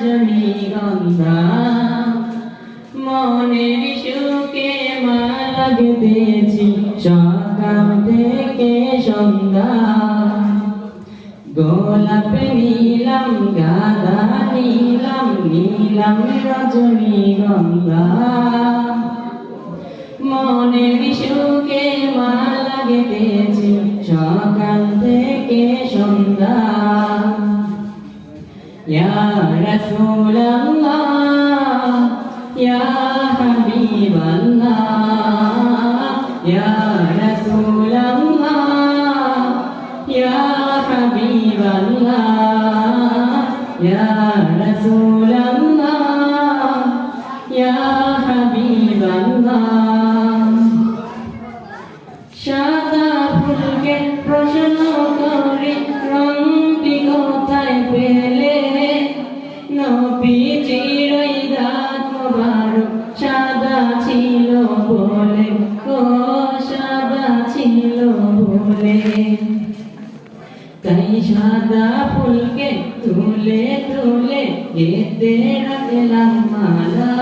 রজনীগন্ধা মনের সুখে মালা গেঁথেছি সকাল থেকে সন্ধ্যা গোলাপ নীলাম গাঁদা নীলাম নীলাম রজনীগন্ধা মনের সুখে মালা গেঁথেছি সকাল থেকে সন্ধ্যা ইয়া রাসূলুল্লাহ ইয়া হাবিবাল্লাহ ইয়া রাসূলুল্লাহ ইয়া হাবিবাল্লাহ ইয়া রাসূলুল্লাহ ইয়া হাবিবাল্লাহ সাদা ফুলকে প্রশ্ন করে রংটি কোথায় পেলে নবীজির ওই দাঁত মোবারক সাদা ছিল বলে ও সাদা ছিল বলে তাই সাদা ফুলকে তুলে তুলে গেঁথে রাখলাম মালা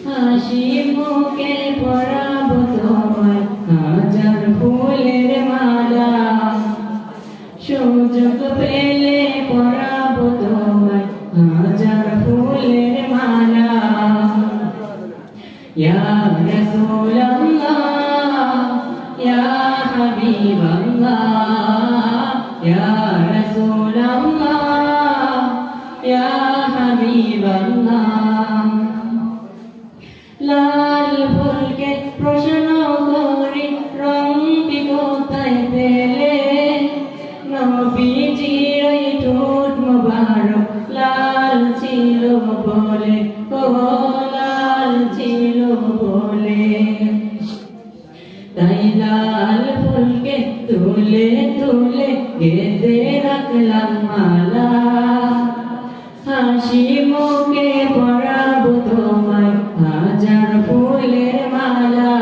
হাসি মুখে পরাবো তোমার হাজার ফুলের মালা সুযোগ পেলে পরাবো তোমার হাজার ফুলের মালা ইয়া রাসূলুল্লাহ ইয়া হাবিবাল্লাহ ইয়া রাসূলুল্লাহ ইয়া হাবিবাল্লাহ লাল ফুলকে প্রশ্ন করি রংটি কোথায় পেলে নবীজির ওই ঠোঁট মোবারক লাল ছিল বলে ও লাল ছিল বলে তাই লাল ফুলকে তুলে তুলে গেঁথে রাখলাম মালা হাসি মুখে পরাবো তোমায় হাজার ফুলের মালা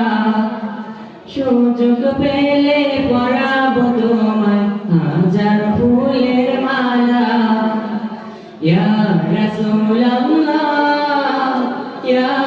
সুযোগ পেলে পরাবো তোমায় হাজার ফুলের মালা ইয়া রাসূলুল্লাহ ইয়া